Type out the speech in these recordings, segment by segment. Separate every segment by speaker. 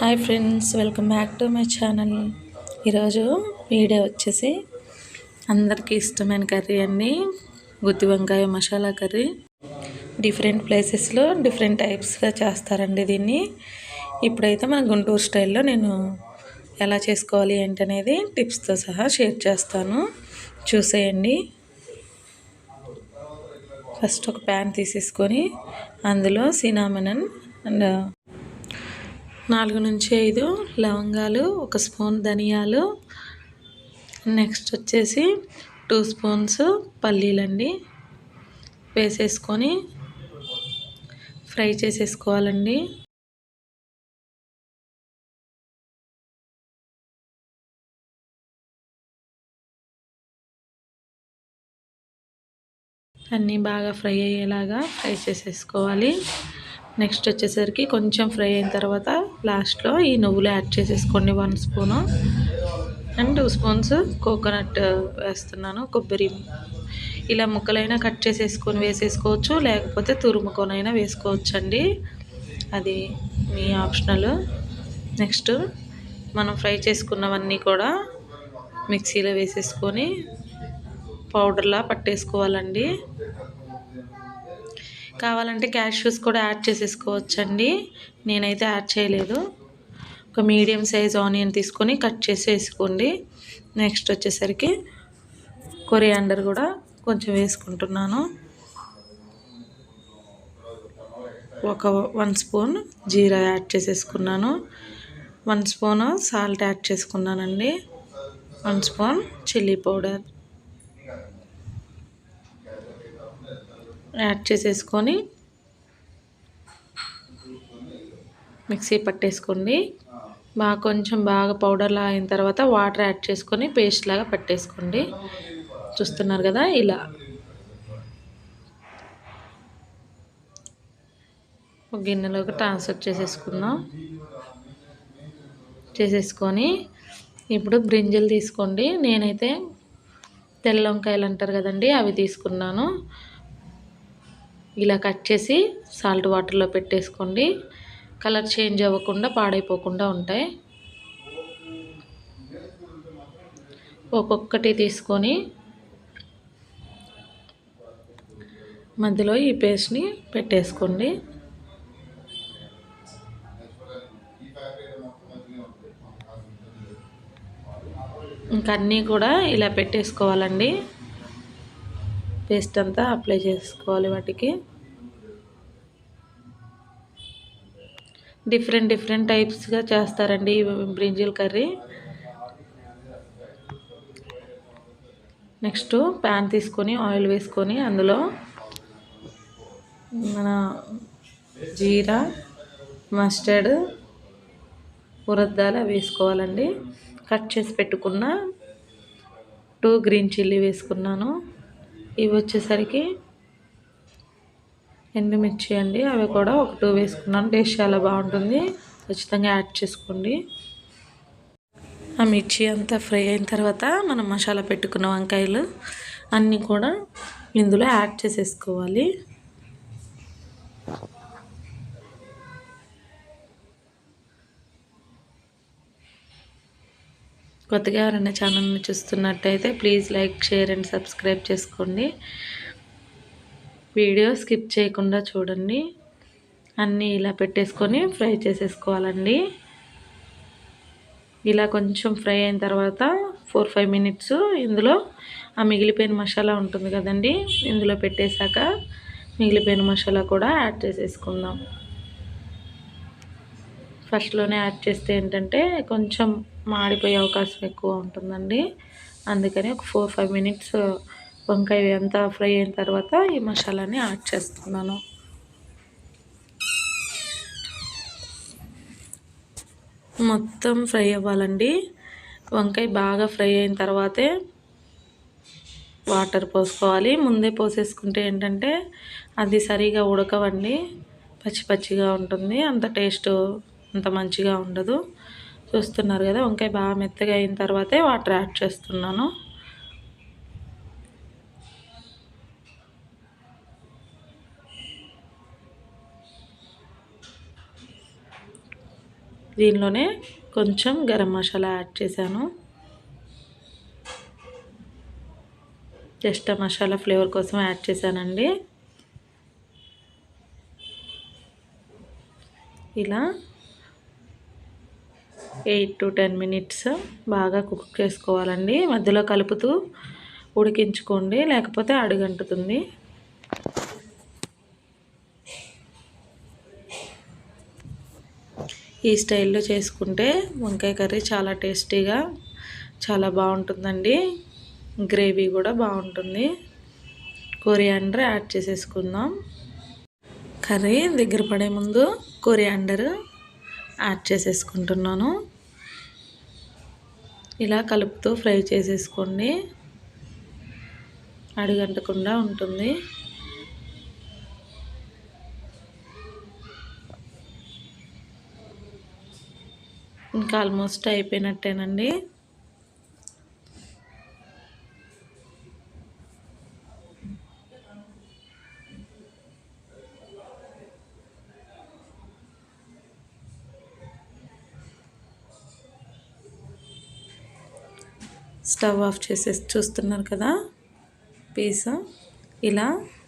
Speaker 1: Hi friends, welcome back to my channel. ఈరోజు video వచ్చేసి అందరికీ ఇష్టమైన కర్రీ అండి, గుత్తి వంకాయ మసాలా కర్రీ. డిఫరెంట్ ప్లేసెస్లో డిఫరెంట్ టైప్స్గా చేస్తారండి దీన్ని. ఇప్పుడైతే మన గుంటూరు స్టైల్లో నేను ఎలా చేసుకోవాలి ఏంటనేది టిప్స్తో సహా షేర్ చేస్తాను, చూసేయండి. ఫస్ట్ ఒక ప్యాన్ తీసేసుకొని అందులో సినామనన్ అండ్ 4 నుంచి 5 లవంగాలు, 1 స్పూన్ ధనియాలు, నెక్స్ట్ వచ్చేసి 2 స్పూన్స్ పల్లీలండి వేసేసుకొని ఫ్రై చేసేసుకోవాలండి. అన్నీ బాగా ఫ్రై అయ్యేలాగా ఫ్రై చేసేసుకోవాలి. నెక్స్ట్ వచ్చేసరికి కొంచెం ఫ్రై అయిన తర్వాత లాస్ట్లో ఈ నువ్వులు యాడ్ చేసేసుకోండి, 1 స్పూను అండ్ 2 స్పూన్స్ కోకోనట్ వేస్తున్నాను. కొబ్బరి ఇలా ముక్కలైనా కట్ చేసేసుకొని వేసేసుకోవచ్చు, లేకపోతే తురుముకొనైనా వేసుకోవచ్చు అండి, అది మీ ఆప్షనల్. నెక్స్ట్ మనం ఫ్రై చేసుకున్నవన్నీ కూడా మిక్సీలో వేసేసుకొని పౌడర్లా పట్టేసుకోవాలండి. కావాలంటే క్యాష్యూస్ కూడా యాడ్ చేసేసుకోవచ్చండి, నేనైతే యాడ్ చేయలేదు. ఒక మీడియం సైజ్ ఆనియన్ తీసుకొని కట్ చేసి వేసుకోండి. నెక్స్ట్ వచ్చేసరికి కొరియాండర్ కూడా కొంచెం వేసుకుంటున్నాను. ఒక 1 స్పూన్ జీరా యాడ్ చేసేసుకున్నాను. 1 స్పూన్ సాల్ట్ యాడ్ చేసుకున్నానండి. 1 స్పూన్ చిల్లీ పౌడర్ యాడ్ చేసేసుకొని మిక్సీ పట్టేసుకోండి. కొంచెం బాగా పౌడర్లా అయిన తర్వాత వాటర్ యాడ్ చేసుకొని పేస్ట్ లాగా పట్టేసుకోండి. చూస్తున్నారు కదా, ఇలా ఒక గిన్నెలోకి ట్రాన్స్ఫర్ చేసేసుకొని ఇప్పుడు బ్రింజల్ తీసుకోండి. నేనైతే తెల్ల వంకాయలు అంటారు కదండి, అవి తీసుకున్నాను. ఇలా కట్ చేసి సాల్ట్ వాటర్లో పెట్టేసుకోండి, కలర్ చేంజ్ అవ్వకుండా పాడైపోకుండా ఉంటాయి. ఒక్కొక్కటి తీసుకొని మధ్యలో ఈ పేస్ట్ని పెట్టేసుకోండి. ఇంకా అన్నీ కూడా ఇలా పెట్టేసుకోవాలండి, పేస్ట్ అంతా అప్లై చేసుకోవాలి వాటికి. డిఫరెంట్ టైప్స్గా చేస్తారండి ఈ బ్రింజల్ కర్రీ. నెక్స్ట్ ప్యాన్ తీసుకొని ఆయిల్ వేసుకొని అందులో మన జీరా, మస్టర్డ్, ఉరద్దాల వేసుకోవాలండి. కట్ చేసి పెట్టుకున్న 2 గ్రీన్ చిల్లీ వేసుకున్నాను. ఇవి వచ్చేసరికి ఎండుమిర్చి అండి, అవి కూడా ఒక 2 వేసుకున్నాను. టేస్ట్ చాలా బాగుంటుంది, ఖచ్చితంగా యాడ్ చేసుకోండి. ఆ మిర్చి అంతా ఫ్రై అయిన తర్వాత మనం మసాలా పెట్టుకున్న వంకాయలు అన్నీ కూడా ఇందులో యాడ్ చేసేసుకోవాలి. కొత్తగా ఎవరైనా ఛానల్ని చూస్తున్నట్టయితే please like, share and subscribe చేసుకోండి. వీడియో స్కిప్ చేయకుండా చూడండి. అన్నీ ఇలా పెట్టేసుకొని ఫ్రై చేసేసుకోవాలండి. ఇలా కొంచెం ఫ్రై అయిన తర్వాత 4-5 మినిట్స్ ఇందులో ఆ మిగిలిపోయిన మసాలా ఉంటుంది కదండి, ఇందులో పెట్టేశాక మిగిలిపోయిన మసాలా కూడా యాడ్ చేసేసుకుందాం. ఫస్ట్లోనే యాడ్ చేస్తే ఏంటంటే కొంచెం మాడిపోయే అవకాశం ఎక్కువ ఉంటుందండి, అందుకని ఒక 4-5 మినిట్స్ వంకాయ అంతా ఫ్రై అయిన తర్వాత ఈ మసాలాని యాడ్ చేస్తున్నాను. మొత్తం ఫ్రై అవ్వాలండి. వంకాయ బాగా ఫ్రై అయిన తర్వాతే వాటర్ పోసుకోవాలి. ముందే పోసేసుకుంటే ఏంటంటే అది సరిగా ఉడకవండి, పచ్చి పచ్చిగా ఉంటుంది, అంత టేస్ట్ అంత మంచిగా ఉండదు. చూస్తున్నారు కదా, వంకాయ బాగా మెత్తగా అయిన తర్వాతే వాటర్ యాడ్ చేస్తున్నాను. దీనిలోనే కొంచెం గరం మసాలా యాడ్ చేశాను. జస్ట్ మసాలా ఫ్లేవర్ కోసం యాడ్ చేశానండి. ఇలా 8 to 10 మినిట్స్ బాగా కుక్ చేసుకోవాలండి. మధ్యలో కలుపుతూ ఉడికించుకోండి, లేకపోతే అడుగంటుతుంది. ఈ స్టైల్లో చేసుకుంటే వంకాయ కర్రీ చాలా టేస్టీగా చాలా బాగుంటుందండి. గ్రేవీ కూడా బాగుంటుంది. కొరియాండర్ యాడ్ చేసేసుకుందాం. కర్రీ దగ్గర పడే ముందు కొరియాండర్ యాడ్ చేసేసుకుంటున్నాను. ఇలా కలుపుతూ ఫ్రై చేసేసుకోండి, అడుగంటకుండా ఉంటుంది. ఇంకా ఆల్మోస్ట్ అయిపోయినట్టేనండి. స్టవ్ ఆఫ్ చేసేసి చూస్తున్నారు కదా, పీస్ ఇలా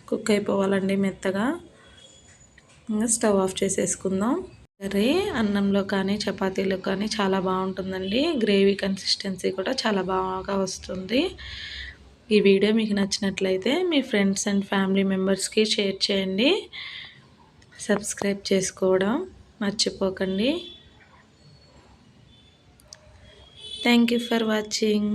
Speaker 1: కుక్ అయిపోవాలండి మెత్తగా. ఇంకా స్టవ్ ఆఫ్ చేసేసుకుందాం. కర్రీ అన్నంలో కానీ చపాతీలో కానీ చాలా బాగుంటుందండి. గ్రేవీ కన్సిస్టెన్సీ కూడా చాలా బాగా వస్తుంది. ఈ వీడియో మీకు నచ్చినట్లయితే మీ ఫ్రెండ్స్ అండ్ ఫ్యామిలీ మెంబర్స్కి షేర్ చేయండి. సబ్స్క్రైబ్ చేసుకోవడం మర్చిపోకండి. Thank you for watching.